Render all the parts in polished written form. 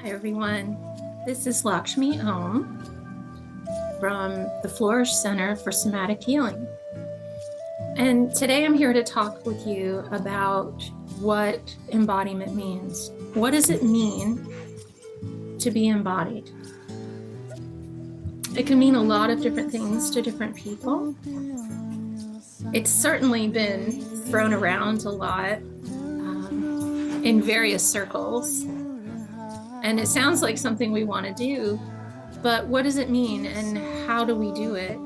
Hi everyone, this is Lakshmi Om from the Flourish Center for Somatic Healing. And today I'm here to talk with you about what embodiment means. What does it mean to be embodied? It can mean a lot of different things to different people. It's certainly been thrown around a lot in various circles. And it sounds like something we want to do, but what does it mean and how do we do it?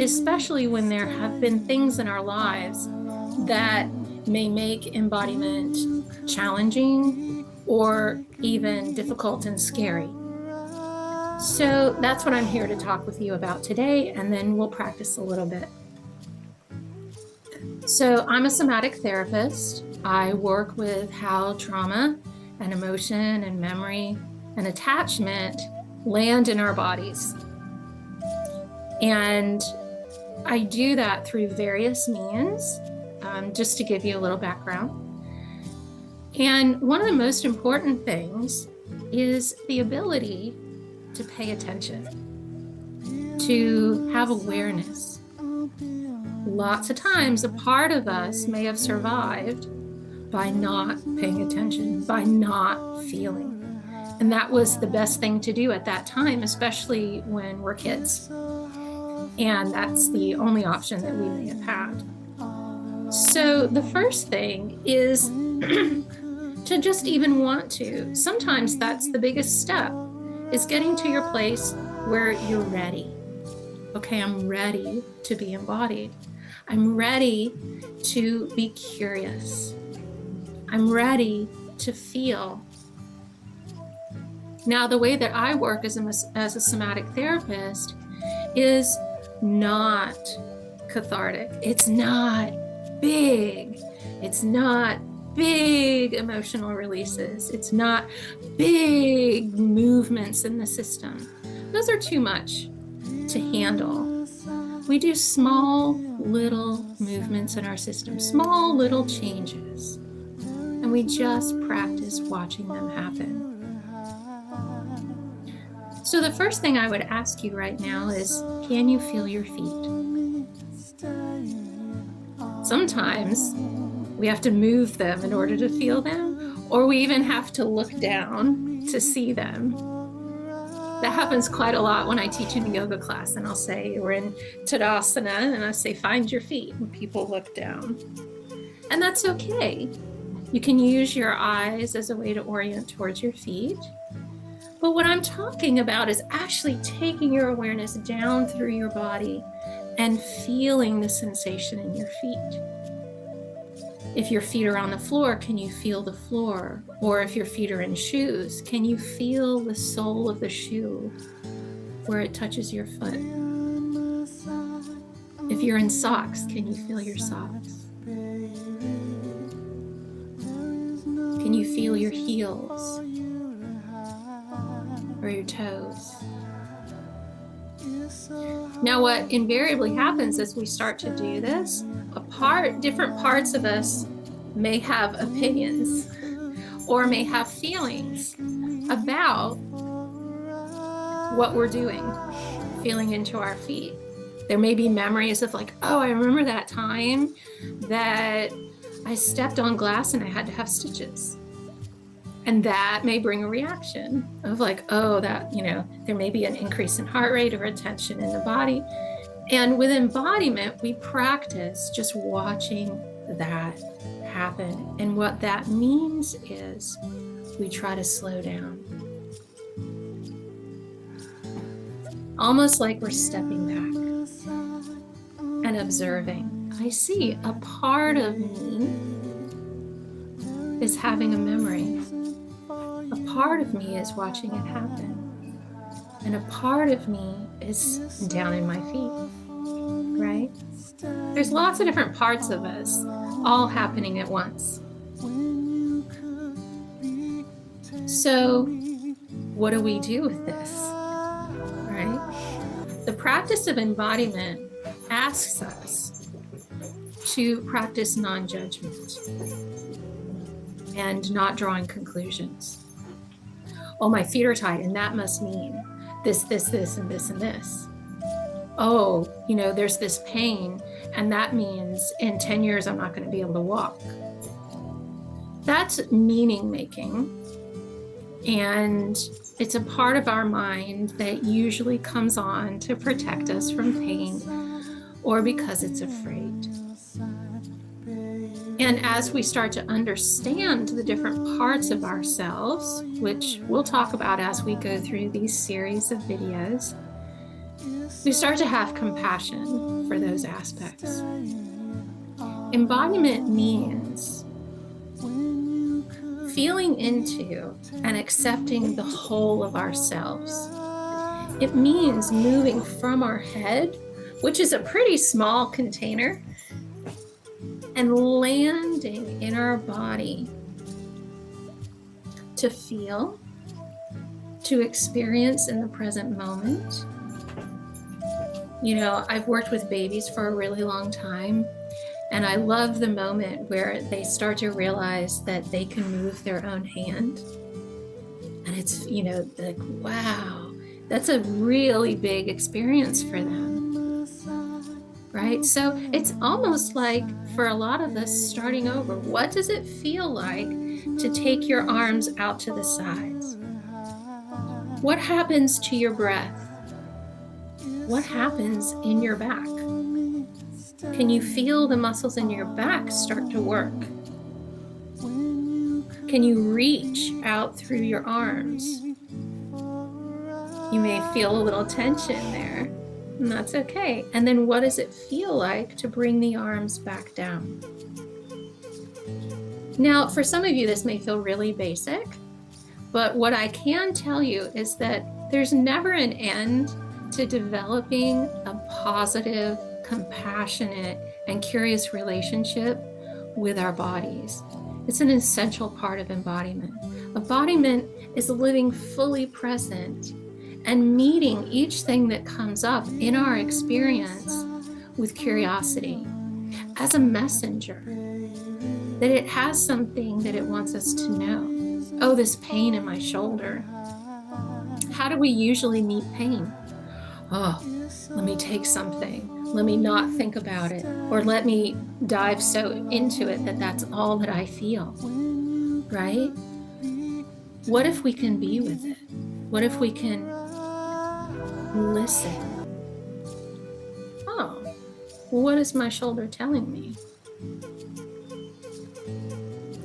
Especially when there have been things in our lives that may make embodiment challenging or even difficult and scary. So that's what I'm here to talk with you about today, and then we'll practice a little bit. So I'm a somatic therapist. I work with how trauma and emotion and memory and attachment land in our bodies. And I do that through various means, just to give you a little background. And one of the most important things is the ability to pay attention, to have awareness. Lots of times, a part of us may have survived by not paying attention, by not feeling. And that was the best thing to do at that time, especially when we're kids. And that's the only option that we may have had. So the first thing is to just even want to. Sometimes that's the biggest step, is getting to your place where you're ready. Okay, I'm ready to be embodied. I'm ready to be curious. I'm ready to feel. Now, the way that I work as a somatic therapist is not cathartic. It's not big. It's not big emotional releases. It's not big movements in the system. Those are too much to handle. We do small little movements in our system, small little changes, and we just practice watching them happen. So the first thing I would ask you right now is, can you feel your feet? Sometimes we have to move them in order to feel them, or we even have to look down to see them. That happens quite a lot when I teach in a yoga class, and I'll say, we're in Tadasana, and I say, find your feet, and people look down. And that's okay. You can use your eyes as a way to orient towards your feet. But what I'm talking about is actually taking your awareness down through your body and feeling the sensation in your feet. If your feet are on the floor, can you feel the floor? Or if your feet are in shoes, can you feel the sole of the shoe where it touches your foot? If you're in socks, can you feel your socks? Can you feel your heels or your toes? Now, what invariably happens as we start to do this, different parts of us may have opinions or may have feelings about what we're doing, feeling into our feet. There may be memories of like, oh, I remember that time that I stepped on glass and I had to have stitches. And that may bring a reaction of like, oh, that, there may be an increase in heart rate or a tension in the body. And with embodiment, we practice just watching that happen. And what that means is we try to slow down. Almost like we're stepping back and observing. I see a part of me is having a memory. A part of me is watching it happen. And a part of me is down in my feet, right? There's lots of different parts of us all happening at once. So what do we do with this, right? The practice of embodiment asks us to practice non-judgment and not drawing conclusions. Oh, my feet are tight, and that must mean this, this, this, and this, and this. Oh, there's this pain, and that means in 10 years, I'm not going to be able to walk. That's meaning making. And it's a part of our mind that usually comes on to protect us from pain or because it's afraid. And as we start to understand the different parts of ourselves, which we'll talk about as we go through these series of videos, we start to have compassion for those aspects. Embodiment means feeling into and accepting the whole of ourselves. It means moving from our head, which is a pretty small container, and landing in our body to feel, to experience in the present moment. I've worked with babies for a really long time, and I love the moment where they start to realize that they can move their own hand. And it's, like, wow, that's a really big experience for them, right? So it's almost like, for a lot of us, starting over, what does it feel like to take your arms out to the sides? What happens to your breath? What happens in your back? Can you feel the muscles in your back start to work? Can you reach out through your arms? You may feel a little tension there, and that's okay. And then what does it feel like to bring the arms back down? Now, for some of you, this may feel really basic, but what I can tell you is that there's never an end to developing a positive, compassionate, and curious relationship with our bodies. It's an essential part of embodiment. Embodiment is living fully present and meeting each thing that comes up in our experience with curiosity as a messenger, that it has something that it wants us to know. Oh, this pain in my shoulder. How do we usually meet pain? Oh, let me take something. Let me not think about it, or let me dive so into it that that's all that I feel, right? What if we can be with it? What if we can listen? Oh, what is my shoulder telling me?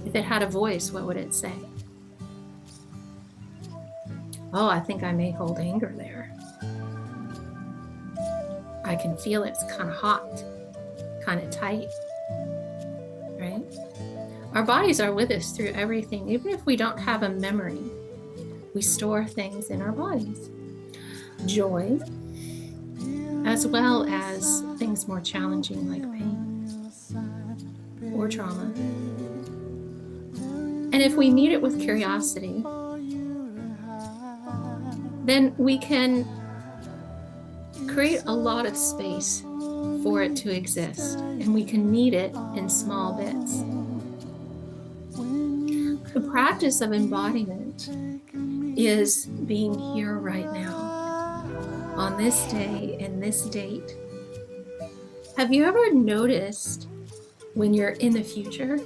If it had a voice, what would it say? Oh, I think I may hold anger there. I can feel it's kind of hot, kind of tight, right? Our bodies are with us through everything. Even if we don't have a memory, we store things in our bodies. Joy, as well as things more challenging like pain or trauma. And if we meet it with curiosity, then we can create a lot of space for it to exist, and we can meet it in small bits. The practice of embodiment is being here right now, on this day and this date. Have you ever noticed when you're in the future,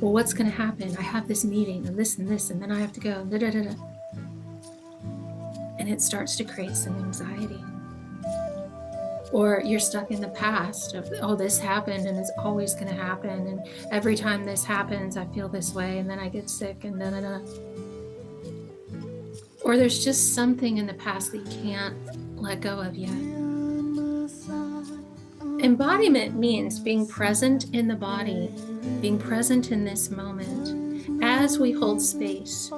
well, what's going to happen? I have this meeting and this, and then I have to go, da, da, da, da. And it starts to create some anxiety. Or you're stuck in the past of, oh, this happened and it's always going to happen. And every time this happens, I feel this way, and then I get sick and da, da, da. Or there's just something in the past that you can't let go of yet. Embodiment means being present in the body, being present in this moment as we hold space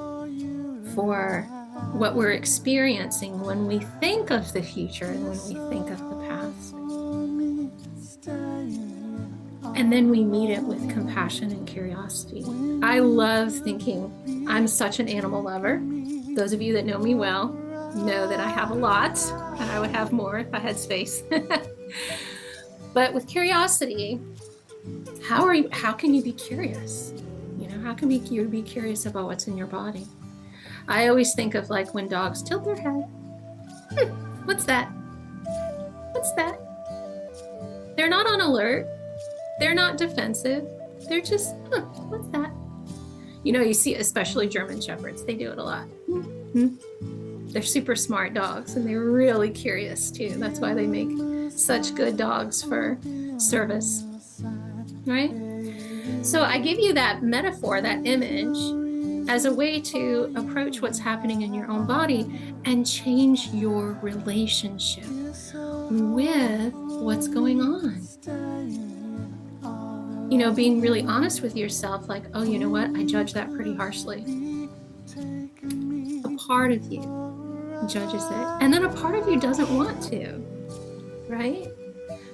for what we're experiencing when we think of the future and when we think of the past. And then we meet it with compassion and curiosity. I love thinking. I'm such an animal lover. Those of you that know me well know that I have a lot, and I would have more if I had space. But with curiosity, how can you be curious? How can you be curious about what's in your body? I always think of like when dogs tilt their head. What's that? What's that? They're not on alert. They're not defensive. They're just, what's that? You know, you see, especially German Shepherds, they do it a lot. They're super smart dogs and they're really curious too. That's why they make such good dogs for service, right? So I give you that metaphor, that image, as a way to approach what's happening in your own body and change your relationship with what's going on. You know, being really honest with yourself, like, oh, you know what? I judge that pretty harshly. A part of you judges it, and then a part of you doesn't want to, right?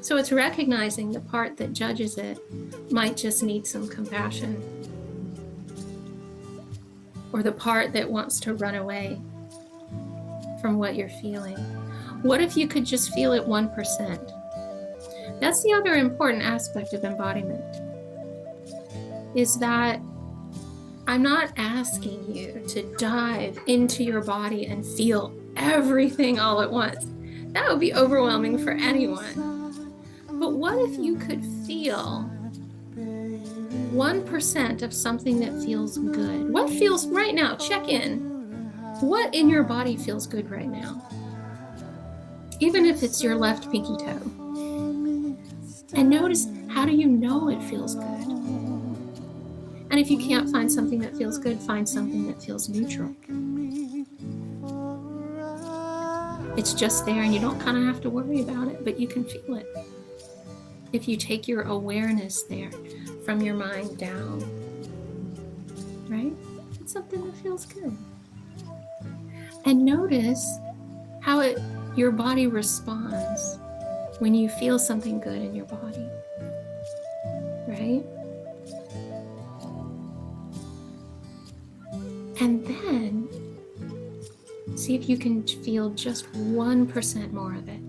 So it's recognizing the part that judges it might just need some compassion, or the part that wants to run away from what you're feeling. What if you could just feel it 1%? That's the other important aspect of embodiment, is that I'm not asking you to dive into your body and feel everything all at once. That would be overwhelming for anyone. But what if you could feel 1% of something that feels good? What feels right now? Check in. What in your body feels good right now? Even if it's your left pinky toe. And notice, how do you know it feels good? And if you can't find something that feels good, find something that feels neutral. It's just there and you don't kind of have to worry about it, but you can feel it. If you take your awareness there from your mind down, right? It's something that feels good. And notice how your body responds when you feel something good in your body, right? And then see if you can feel just 1% more of it.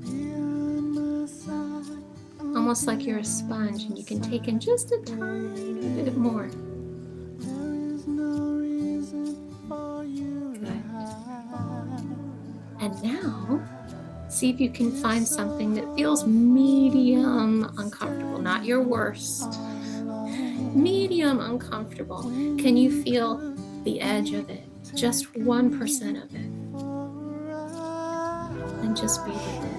Almost like you're a sponge and you can take in just a tiny bit more. Good. And now, see if you can find something that feels medium uncomfortable, not your worst. Medium uncomfortable. Can you feel the edge of it? Just 1% of it. And just be with it.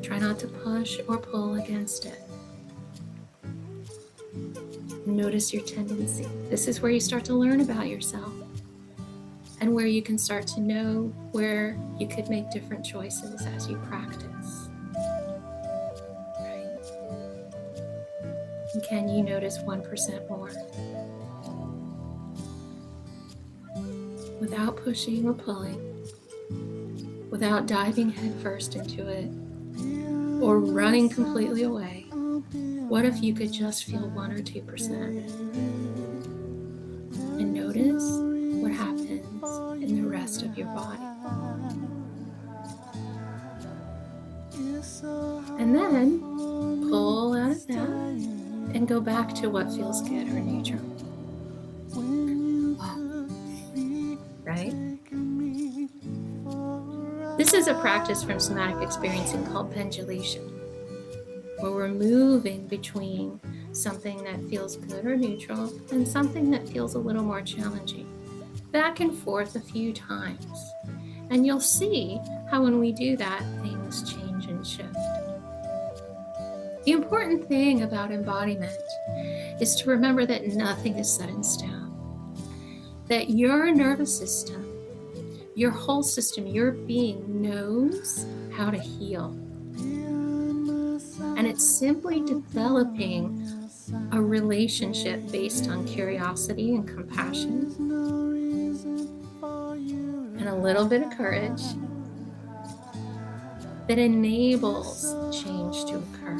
Try not to push or pull against it. Notice your tendency. This is where you start to learn about yourself and where you can start to know where you could make different choices as you practice. Right? And can you notice 1% more? Without pushing or pulling, without diving headfirst into it or running completely away. What if you could just feel 1 or 2% of it? And notice what happens in the rest of your body. And then pull out of that and go back to what feels good or neutral. Right? This is a practice from somatic experiencing called pendulation, where we're moving between something that feels good or neutral and something that feels a little more challenging, back and forth a few times. And you'll see how when we do that, things change and shift. The important thing about embodiment is to remember that nothing is set in stone, that your nervous system, your whole system, your being knows how to heal. And it's simply developing a relationship based on curiosity and compassion and a little bit of courage that enables change to occur.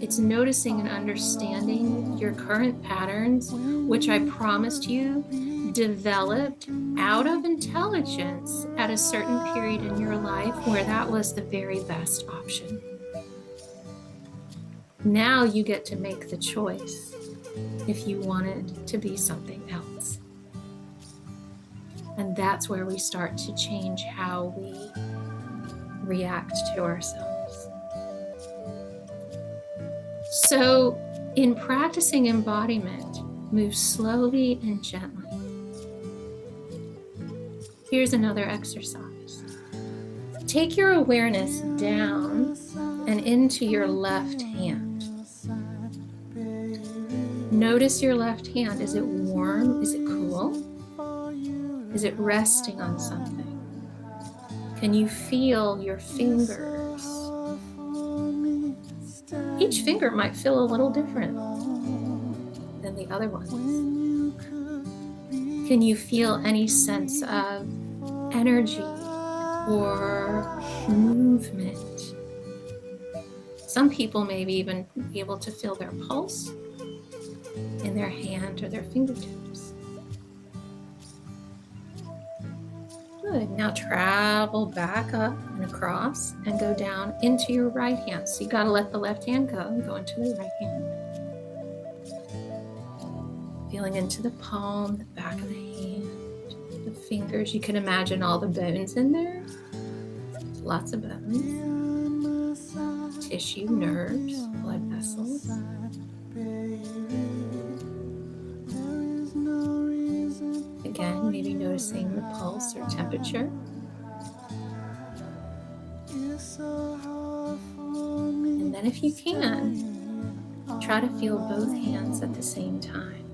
It's noticing and understanding your current patterns, which I promised you developed out of intelligence at a certain period in your life where that was the very best option. Now you get to make the choice if you want it to be something else. And that's where we start to change how we react to ourselves. So in practicing embodiment, move slowly and gently. Here's another exercise. Take your awareness down and into your left hand. Notice your left hand. Is it warm? Is it cool? Is it resting on something? Can you feel your fingers? Each finger might feel a little different than the other ones. Can you feel any sense of energy or movement? Some people may even be able to feel their pulse in their hand or their fingertips. Good. Now travel back up and across and go down into your right hand. So you got to let the left hand go and go into the right hand. Feeling into the palm, the back of the hand, the fingers. You can imagine all the bones in there. Lots of bones. Tissue, nerves, blood vessels. Again, maybe noticing the pulse or temperature. And then if you can, try to feel both hands at the same time.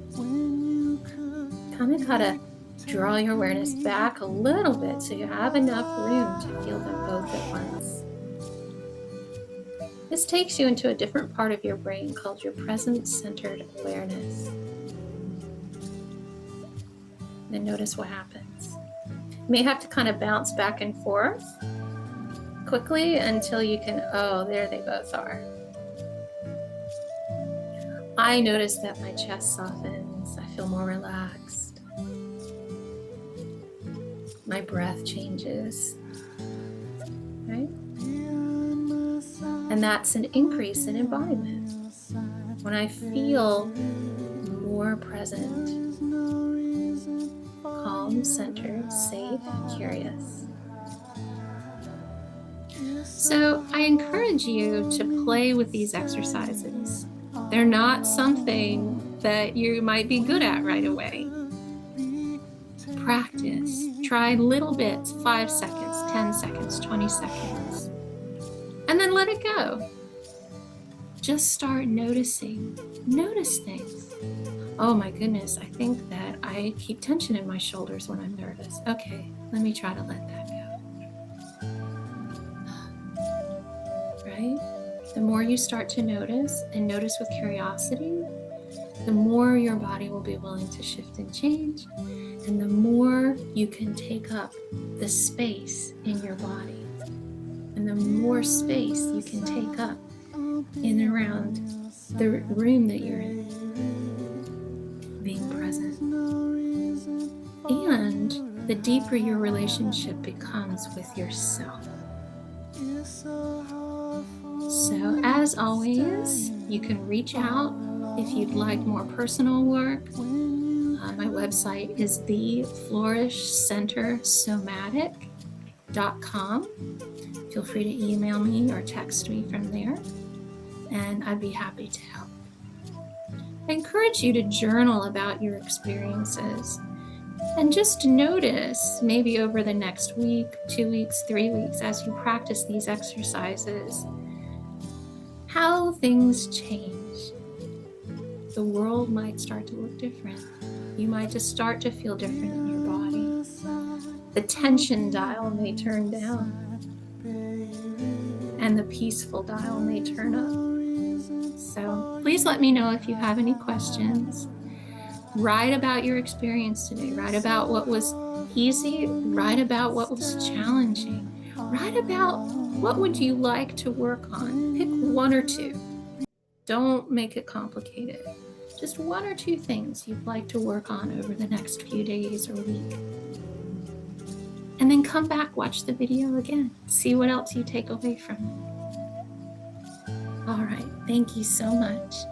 Kind of gotta draw your awareness back a little bit so you have enough room to feel them both at once. This takes you into a different part of your brain called your present-centered awareness. And notice what happens. You may have to kind of bounce back and forth quickly until you can, oh, there they both are. I notice that my chest softens. I feel more relaxed. My breath changes, right? And that's an increase in embodiment. When I feel more present, calm, centered, safe, curious. So I encourage you to play with these exercises. They're not something that you might be good at right away. Practice. Try little bits, 5 seconds, 10 seconds, 20 seconds. And then let it go. Just start noticing. Notice things. Oh my goodness, I think that I keep tension in my shoulders when I'm nervous. Okay, let me try to let that go. Right? The more you start to notice, and notice with curiosity, the more your body will be willing to shift and change, and the more you can take up the space in your body, and the more space you can take up in and around the room that you're in, being present. And the deeper your relationship becomes with yourself. So as always, you can reach out if you'd like more personal work. My website is theflourishcentersomatic.com. Feel free to email me or text me from there, and I'd be happy to help. I encourage you to journal about your experiences and just notice, maybe over the next week, 2 weeks, 3 weeks, as you practice these exercises, how things change. The world might start to look different. You might just start to feel different in your body. The tension dial may turn down, and the peaceful dial may turn up. So please let me know if you have any questions. Write about your experience today. Write about what was easy. Write about what was challenging. Write about what would you like to work on. Pick 1 or 2. Don't make it complicated. Just 1 or 2 things you'd like to work on over the next few days or week. And then come back, watch the video again. See what else you take away from it. All right, thank you so much.